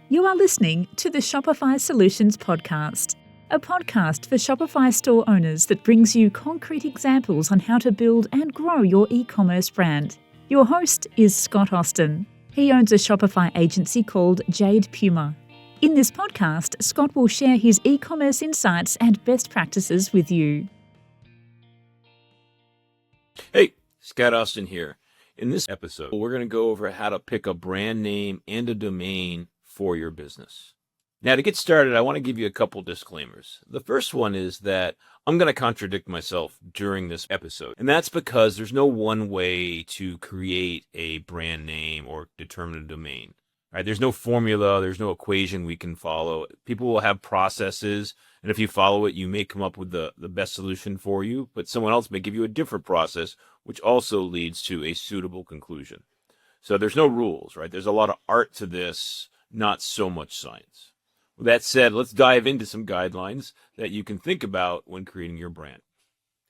You are listening to the Shopify Solutions Podcast, a podcast for Shopify store owners that brings you concrete examples on how to build and grow your e-commerce brand. Your host is Scott Austin. He owns a Shopify agency called Jade Puma. In this podcast, Scott will share his e-commerce insights and best practices with you. Hey, Scott Austin here. In this episode, we're going to go over how to pick a brand name and a domain for your business. Now, to get started, I want to give you a couple disclaimers. The first one is that I'm going to contradict myself during this episode, and that's because there's no one way to create a brand name or determine a domain. Right? There's no formula, there's no equation we can follow. People will have processes, and if you follow it, you may come up with the best solution for you, but someone else may give you a different process, which also leads to a suitable conclusion. So there's no rules, right? There's a lot of art to this, not so much science. With that said, let's dive into some guidelines that you can think about when creating your brand.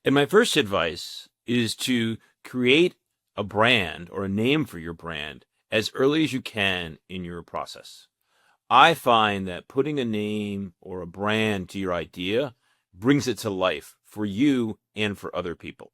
And my first advice is to create a brand or a name for your brand as early as you can in your process. I find that putting a name or a brand to your idea brings it to life for you and for other people.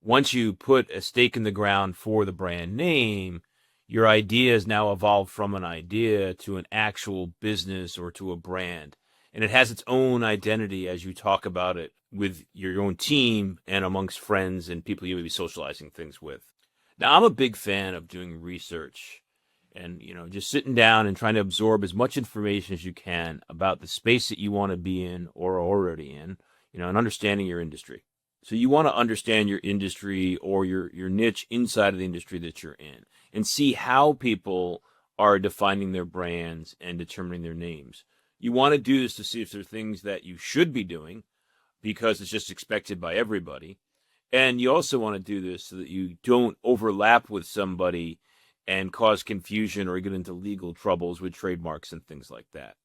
Once you put a stake in the ground for the brand name, your idea has now evolved from an idea to an actual business or to a brand. And it has its own identity as you talk about it with your own team and amongst friends and people you may be socializing things with. Now, I'm a big fan of doing research and, just sitting down and trying to absorb as much information as you can about the space that you want to be in or are already in, and understanding your industry. So you want to understand your industry or your niche inside of the industry that you're in and see how people are defining their brands and determining their names. You want to do this to see if there are things that you should be doing because it's just expected by everybody. And you also want to do this so that you don't overlap with somebody and cause confusion or get into legal troubles with trademarks and things like that.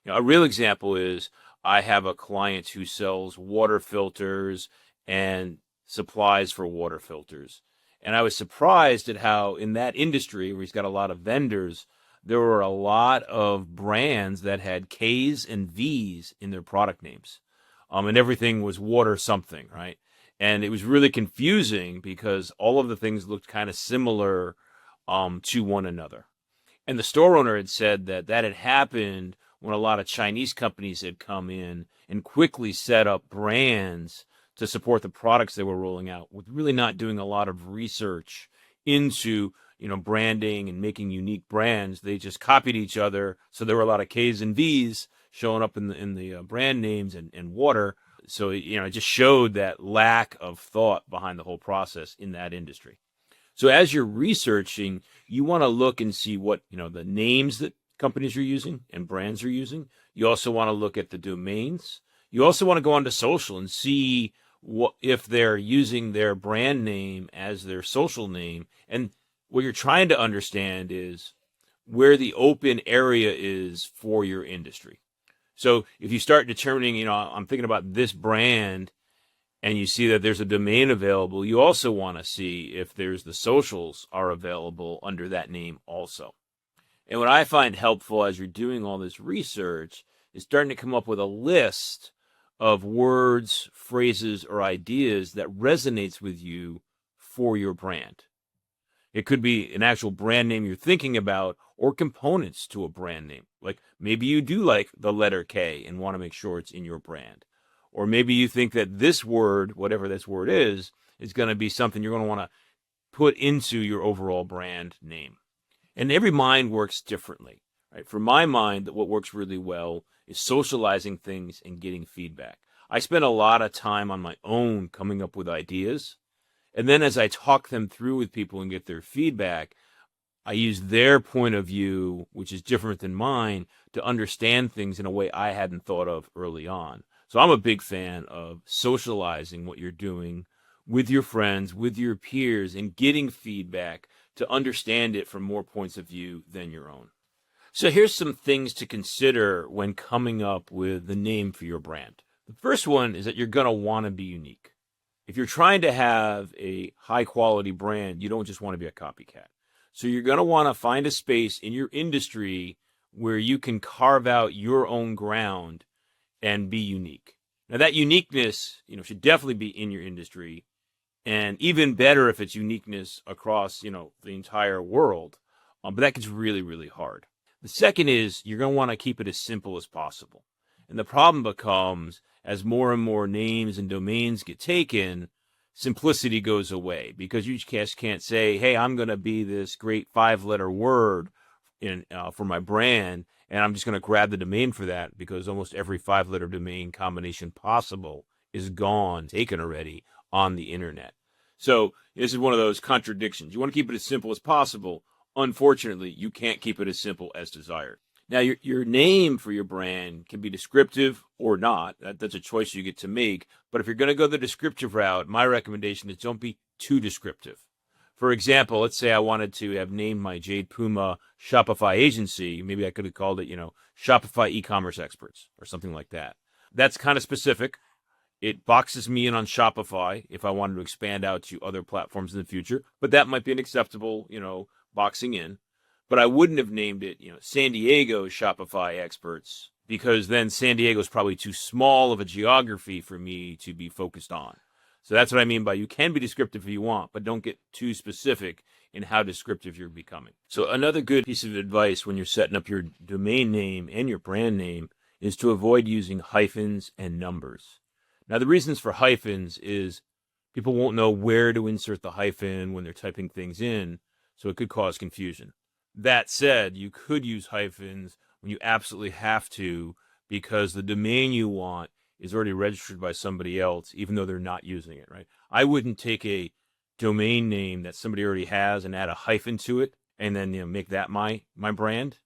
A real example is I have a client who sells water filters and supplies for water filters. And I was surprised at how in that industry where he's got a lot of vendors, there were a lot of brands that had K's and V's in their product names. And everything was water something, right? And it was really confusing because all of the things looked kind of similar to one another. And the store owner had said that had happened when a lot of Chinese companies had come in and quickly set up brands to support the products they were rolling out with really not doing a lot of research into, branding and making unique brands. They just copied each other. So there were a lot of K's and V's showing up in the brand names and water. So, it just showed that lack of thought behind the whole process in that industry. So as you're researching, you want to look and see what, the names that companies are using and brands are using. You also want to look at the domains. You also want to go onto social and see if they're using their brand name as their social name. And what you're trying to understand is where the open area is for your industry. So if you start determining, I'm thinking about this brand and you see that there's a domain available, you also want to see if there's the socials are available under that name also. And what I find helpful as you're doing all this research is starting to come up with a list of words, phrases, or ideas that resonates with you for your brand. It could be an actual brand name you're thinking about or components to a brand name. Like maybe you do like the letter K and want to make sure it's in your brand. Or maybe you think that this word, whatever this word is going to be something you're going to want to put into your overall brand name. And every mind works differently. Right? For my mind, what works really well is socializing things and getting feedback. I spend a lot of time on my own coming up with ideas. And then as I talk them through with people and get their feedback, I use their point of view, which is different than mine, to understand things in a way I hadn't thought of early on. So I'm a big fan of socializing what you're doing with your friends, with your peers, and getting feedback to understand it from more points of view than your own. So here's some things to consider when coming up with the name for your brand. The first one is that you're going to want to be unique. If you're trying to have a high quality brand, you don't just want to be a copycat. So you're going to want to find a space in your industry where you can carve out your own ground and be unique. Now that uniqueness, should definitely be in your industry, and even better if it's uniqueness across, the entire world. But that gets really, really hard. The second is you're going to want to keep it as simple as possible. And the problem becomes as more and more names and domains get taken, simplicity goes away because you just can't say, hey, I'm going to be this great 5-letter word for my brand, and I'm just going to grab the domain for that because almost every 5-letter domain combination possible is gone, taken already on the internet. So this is one of those contradictions. You want to keep it as simple as possible. Unfortunately, you can't keep it as simple as desired. Now, your name for your brand can be descriptive or not. That's a choice you get to make. But if you're going to go the descriptive route, my recommendation is don't be too descriptive. For example, let's say I wanted to have named my Jade Puma Shopify agency. Maybe I could have called it, Shopify e-commerce experts or something like that. That's kind of specific. It boxes me in on Shopify if I wanted to expand out to other platforms in the future. But that might be an acceptable, boxing in. But I wouldn't have named it, San Diego Shopify experts, because then San Diego is probably too small of a geography for me to be focused on. So that's what I mean by you can be descriptive if you want, but don't get too specific in how descriptive you're becoming. So another good piece of advice when you're setting up your domain name and your brand name is to avoid using hyphens and numbers. Now, the reasons for hyphens is people won't know where to insert the hyphen when they're typing things in, so it could cause confusion. That said, you could use hyphens when you absolutely have to because the domain you want is already registered by somebody else, even though they're not using it, right? I wouldn't take a domain name that somebody already has and add a hyphen to it and then make that my brand.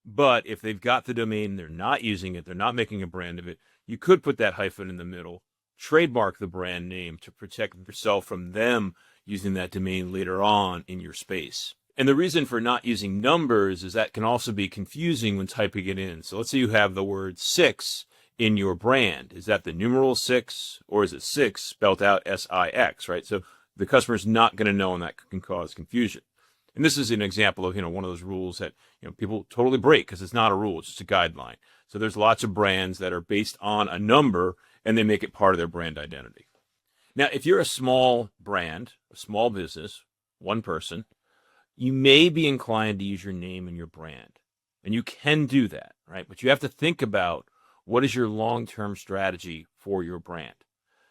But if they've got the domain and they're not using it, they're not making a brand of it, you could put that hyphen in the middle, trademark the brand name to protect yourself from them using that domain later on in your space. And the reason for not using numbers is that can also be confusing when typing it in. So let's say you have the word 6 in your brand. Is that the numeral 6 or is it 6 spelled out S-I-X, right? So the customer's not going to know, and that can cause confusion. And this is an example of, one of those rules that, people totally break because it's not a rule, it's just a guideline. So there's lots of brands that are based on a number and they make it part of their brand identity. Now, if you're a small brand, a small business, one person, you may be inclined to use your name and your brand. And you can do that, right? But you have to think about what is your long-term strategy for your brand.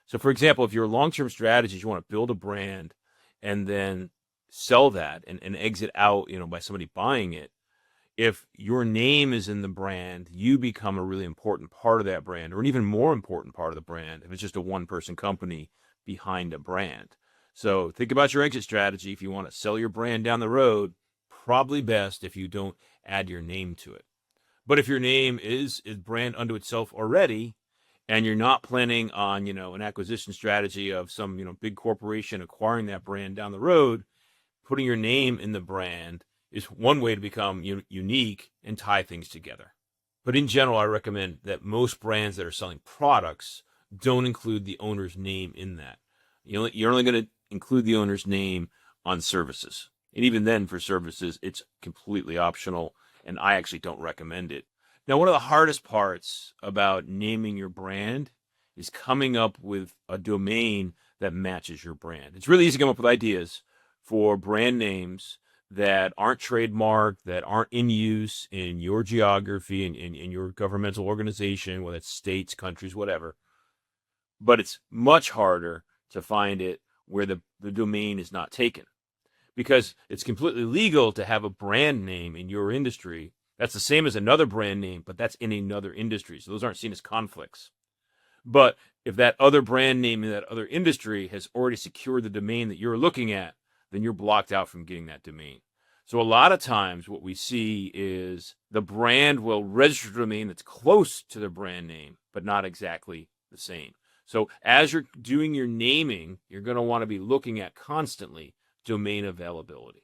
So, for example, if your long-term strategy is you want to build a brand and then sell that and exit out, by somebody buying it, if your name is in the brand, you become a really important part of that brand, or an even more important part of the brand if it's just a one-person company behind a brand. So think about your exit strategy. If you want to sell your brand down the road, probably best if you don't add your name to it. But if your name is brand unto itself already, and you're not planning on, an acquisition strategy of some, big corporation acquiring that brand down the road, putting your name in the brand is one way to become unique and tie things together. But in general, I recommend that most brands that are selling products don't include the owner's name in that. You're only going to include the owner's name on services. And even then, for services, it's completely optional, and I actually don't recommend it. Now, one of the hardest parts about naming your brand is coming up with a domain that matches your brand. It's really easy to come up with ideas for brand names that aren't trademarked, that aren't in use in your geography and in your governmental organization, whether it's states, countries, whatever. But it's much harder to find it where the domain is not taken, because it's completely legal to have a brand name in your industry. That's the same as another brand name, but that's in another industry. So those aren't seen as conflicts. But if that other brand name in that other industry has already secured the domain that you're looking at, then you're blocked out from getting that domain. So a lot of times what we see is the brand will register a domain that's close to the brand name, but not exactly the same. So as you're doing your naming, you're going to want to be looking at constantly domain availability.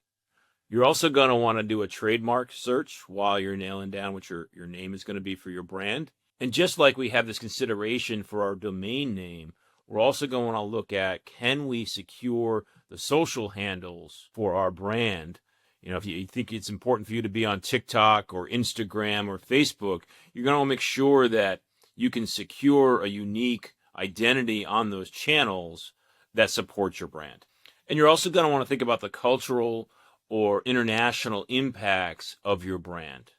You're also going to want to do a trademark search while you're nailing down what your name is going to be for your brand. And just like we have this consideration for our domain name, we're also going to look at, can we secure the social handles for our brand If you think it's important for you to be on TikTok or Instagram or Facebook, you're going to want to make sure that you can secure a unique identity on those channels that supports your brand. And you're also going to want to think about the cultural or international impacts of your brand.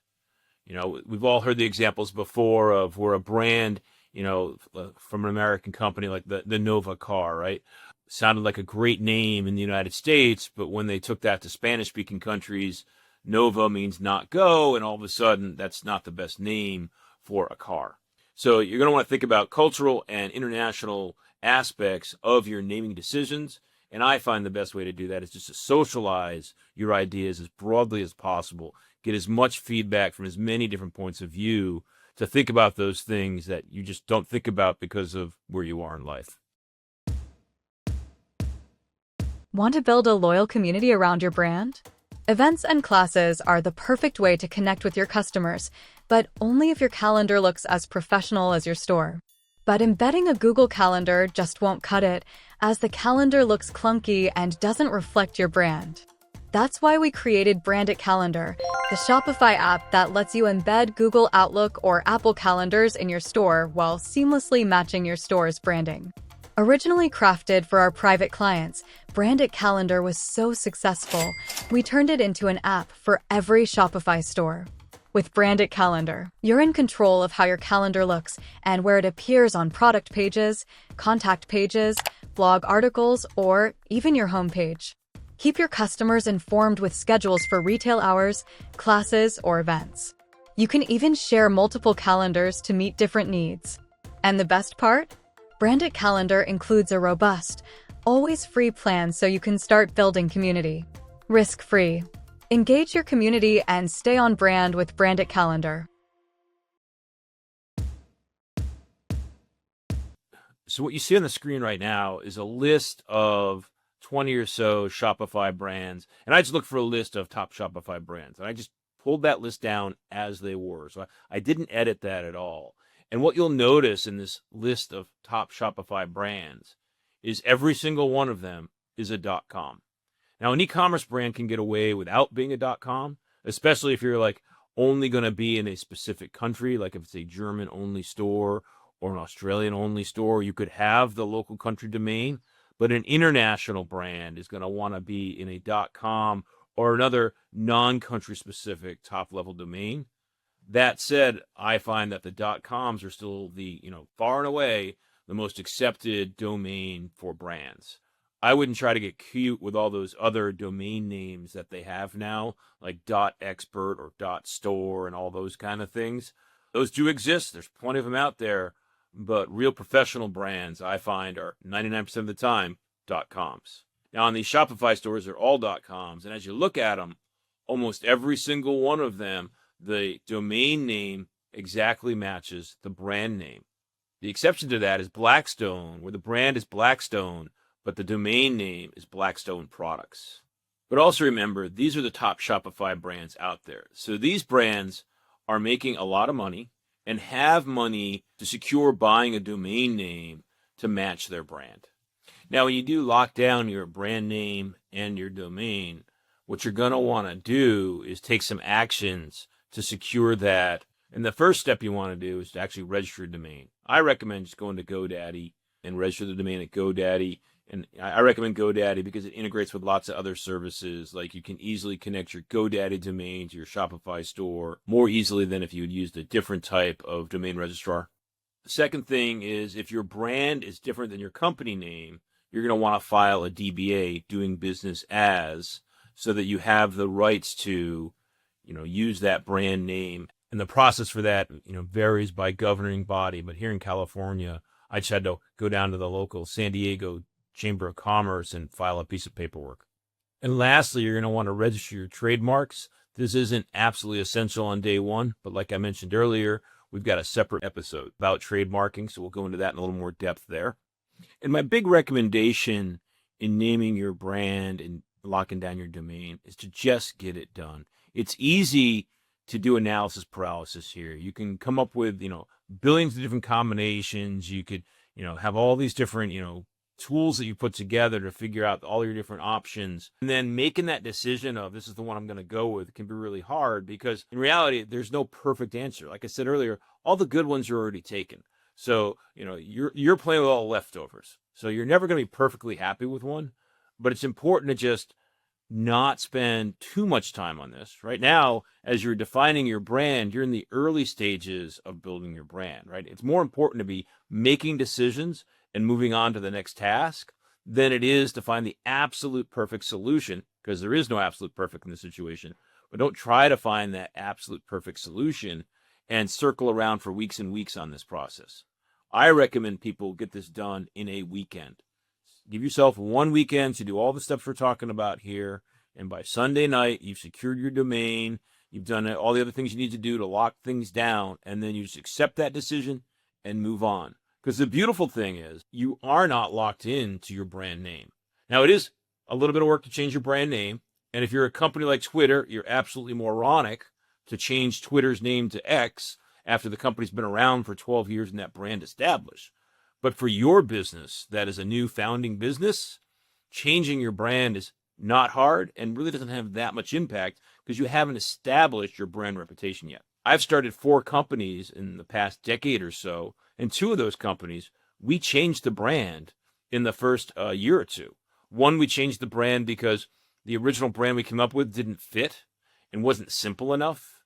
We've all heard the examples before of where a brand, from an American company like the Nova car, right? Sounded like a great name in the United States, but when they took that to Spanish-speaking countries, Nova means not go, and all of a sudden, that's not the best name for a car. So you're going to want to think about cultural and international aspects of your naming decisions, and I find the best way to do that is just to socialize your ideas as broadly as possible, get as much feedback from as many different points of view to think about those things that you just don't think about because of where you are in life. Want to build a loyal community around your brand? Events and classes are the perfect way to connect with your customers, but only if your calendar looks as professional as your store. But embedding a Google Calendar just won't cut it, as the calendar looks clunky and doesn't reflect your brand. That's why we created Branded Calendar, the Shopify app that lets you embed Google Outlook or Apple Calendars in your store while seamlessly matching your store's branding. Originally crafted for our private clients, Branded Calendar was so successful, we turned it into an app for every Shopify store. With Branded Calendar, you're in control of how your calendar looks and where it appears on product pages, contact pages, blog articles, or even your homepage. Keep your customers informed with schedules for retail hours, classes, or events. You can even share multiple calendars to meet different needs. And the best part? Branded Calendar includes a robust, always free plan so you can start building community. Risk-free. Engage your community and stay on brand with Branded Calendar. So what you see on the screen right now is a list of 20 or so Shopify brands. And I just looked for a list of top Shopify brands. And I just pulled that list down as they were. So I didn't edit that at all. And what you'll notice in this list of top Shopify brands is every single one of them is a .com. Now, an e-commerce brand can get away without being a .com, especially if you're like only going to be in a specific country, like if it's a German-only store or an Australian-only store, you could have the local country domain. But an international brand is going to want to be in a .com or another non-country specific top-level domain. That said, I find that the .coms are still the, far and away the most accepted domain for brands. I wouldn't try to get cute with all those other domain names that they have now, like .expert or .store and all those kind of things. Those do exist. There's plenty of them out there. But real professional brands, I find, are 99% of the time .coms. Now, on these Shopify stores, they're all .coms. And as you look at them, almost every single one of them, the domain name exactly matches the brand name. The exception to that is Blackstone, where the brand is Blackstone, but the domain name is Blackstone Products. But also remember, these are the top Shopify brands out there. So these brands are making a lot of money and have money to secure buying a domain name to match their brand. Now, when you do lock down your brand name and your domain, what you're going to want to do is take some actions to secure that. And the first step you want to do is to actually register a domain. I recommend just going to GoDaddy and register the domain at GoDaddy. And I recommend GoDaddy because it integrates with lots of other services. Like you can easily connect your GoDaddy domain to your Shopify store more easily than if you had used a different type of domain registrar. The second thing is if your brand is different than your company name, you're going to want to file a DBA, doing business as, so that you have the rights to, use that brand name. And the process for that, varies by governing body. But here in California, I just had to go down to the local San Diego Chamber of Commerce and file a piece of paperwork. And lastly, you're going to want to register your trademarks. This isn't absolutely essential on day one, but like I mentioned earlier, we've got a separate episode about trademarking, so we'll go into that in a little more depth there. And my big recommendation in naming your brand and locking down your domain is to just get it done. It's easy to do analysis paralysis here. You can come up with, billions of different combinations. You could, have all these different, tools that you put together to figure out all your different options. And then making that decision of this is the one I'm going to go with can be really hard because in reality, there's no perfect answer. Like I said earlier, all the good ones are already taken. So, you're playing with all the leftovers. So you're never going to be perfectly happy with one, but it's important to just not spend too much time on this. Right now, as you're defining your brand, you're in the early stages of building your brand, right? It's more important to be making decisions and moving on to the next task than it is to find the absolute perfect solution, because there is no absolute perfect in this situation. But don't try to find that absolute perfect solution and circle around for weeks and weeks on this process. I recommend people get this done in a weekend. Give yourself one weekend to do all the steps we're talking about here. And by Sunday night, you've secured your domain. You've done all the other things you need to do to lock things down. And then you just accept that decision and move on. Because the beautiful thing is you are not locked into your brand name. Now, it is a little bit of work to change your brand name. And if you're a company like Twitter, you're absolutely moronic to change Twitter's name to X after the company's been around for 12 years and that brand established. But for your business, that is a new founding business, changing your brand is not hard and really doesn't have that much impact because you haven't established your brand reputation yet. I've started 4 companies in the past decade or so, and 2 of those companies, we changed the brand in the first year or 2. One, we changed the brand because the original brand we came up with didn't fit and wasn't simple enough.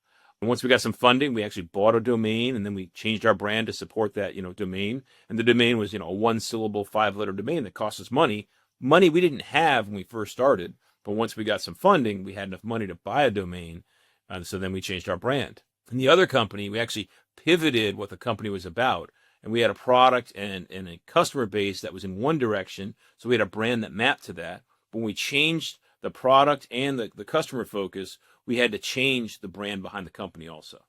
And once we got some funding, we actually bought a domain, and then we changed our brand to support that, domain. And the domain was, a 1-syllable, 5-letter domain that cost us money. Money we didn't have when we first started, but once we got some funding, we had enough money to buy a domain. So then we changed our brand. And the other company, we actually pivoted what the company was about. And we had a product and a customer base that was in one direction. So we had a brand that mapped to that. But when we changed the product and the customer focus, we had to change the brand behind the company also.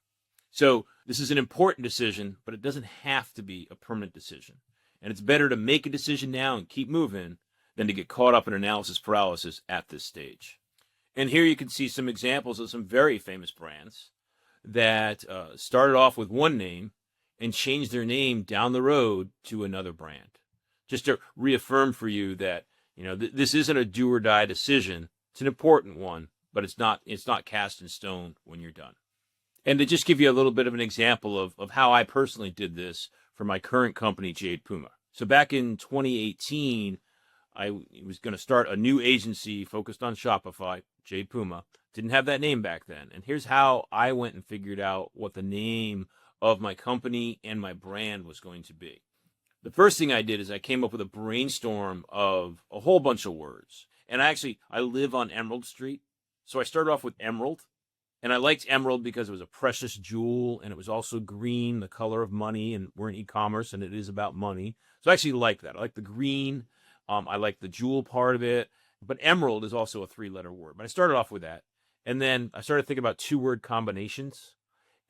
So this is an important decision, but it doesn't have to be a permanent decision. And it's better to make a decision now and keep moving than to get caught up in analysis paralysis at this stage. And here you can see some examples of some very famous brands that started off with one name and changed their name down the road to another brand. Just to reaffirm for you that this isn't a do or die decision. It's an important one, but it's not cast in stone when you're done. And to just give you a little bit of an example of how I personally did this for my current company, Jade Puma. So back in 2018, I was going to start a new agency focused on Shopify, Jade Puma. Didn't have that name back then. And here's how I went and figured out what the name of my company and my brand was going to be. The first thing I did is I came up with a brainstorm of a whole bunch of words. And I live on Emerald Street. So I started off with Emerald. And I liked Emerald because it was a precious jewel, and it was also green, the color of money, and we're in e-commerce, and it is about money. So I actually like that. I like the green. I like the jewel part of it. But Emerald is also a 3-letter word. But I started off with that. And then I started thinking about 2-word combinations.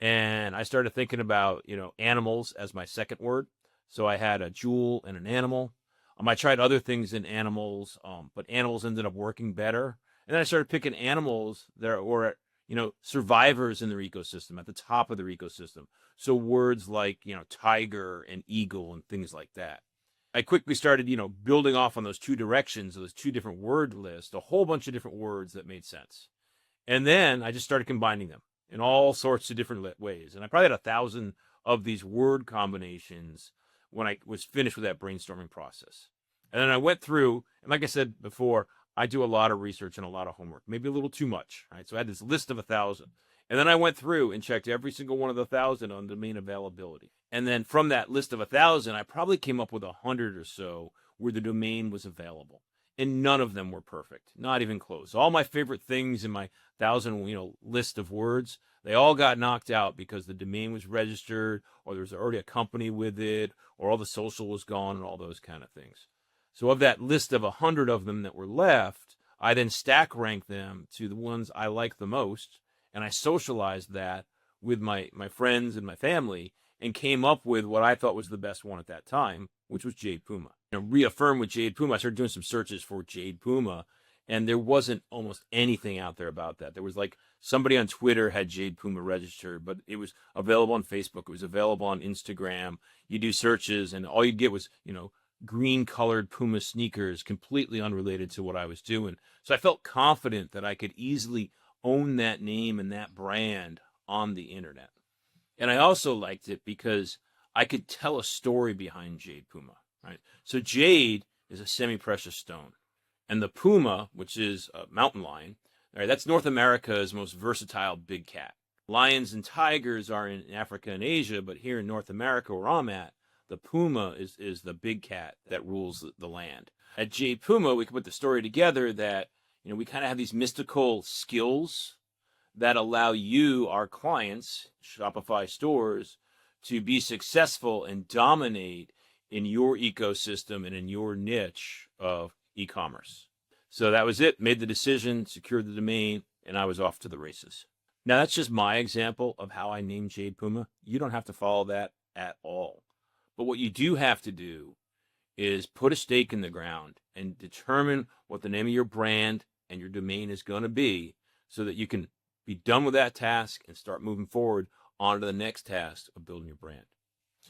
And I started thinking about, animals as my second word. So I had a jewel and an animal. I tried other things in animals, but animals ended up working better. And then I started picking animals that were survivors in their ecosystem, at the top of their ecosystem. So words like, tiger and eagle and things like that. I quickly started, building off on those 2 directions, those 2 different word lists, a whole bunch of different words that made sense. And then I just started combining them in all sorts of different ways. And I probably had 1,000 of these word combinations when I was finished with that brainstorming process. And then I went through, and like I said before, I do a lot of research and a lot of homework, maybe a little too much, right? So I had this list of 1,000. And then I went through and checked every single one of the 1,000 on domain availability. And then from that list of 1,000, I probably came up with 100 or so where the domain was available. And none of them were perfect, not even close. All my favorite things in my 1,000, list of words, they all got knocked out because the domain was registered, or there was already a company with it, or all the social was gone, and all those kind of things. So of that list of 100 of them that were left, I then stack rank them to the ones I like the most, and I socialized that with my friends and my family, and came up with what I thought was the best one at that time, which was Jade Puma. Reaffirm with Jade Puma, I started doing some searches for Jade Puma, and there wasn't almost anything out there about that. There was like somebody on Twitter had Jade Puma registered, but it was available on Facebook. It was available on Instagram. You do searches, and all you get was, green-colored Puma sneakers, completely unrelated to what I was doing. So I felt confident that I could easily own that name and that brand on the internet. And I also liked it because I could tell a story behind Jade Puma, right? So jade is a semi-precious stone. And the puma, which is a mountain lion, all right, that's North America's most versatile big cat. Lions and tigers are in Africa and Asia, but here in North America, where I'm at, the puma is the big cat that rules the land. At Jade Puma, we can put the story together that, we kind of have these mystical skills that allow you, our clients, Shopify stores, to be successful and dominate in your ecosystem and in your niche of e-commerce. So that was it. Made the decision, secured the domain, and I was off to the races. Now, that's just my example of how I named Jade Puma. You don't have to follow that at all. But what you do have to do is put a stake in the ground and determine what the name of your brand and your domain is going to be so that you can be done with that task and start moving forward on to the next task of building your brand.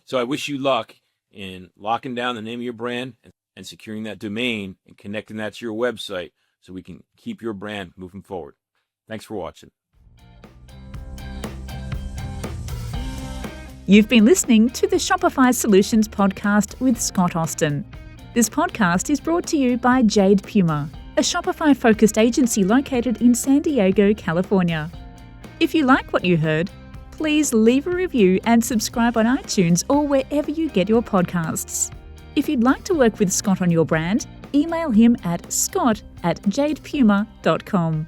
So I wish you luck in locking down the name of your brand and securing that domain and connecting that to your website so we can keep your brand moving forward. Thanks for watching. You've been listening to the Shopify Solutions podcast with Scott Austin. This podcast is brought to you by Jade Puma, a Shopify-focused agency located in San Diego, California. If you like what you heard, please leave a review and subscribe on iTunes or wherever you get your podcasts. If you'd like to work with Scott on your brand, email him at scott@jadepuma.com.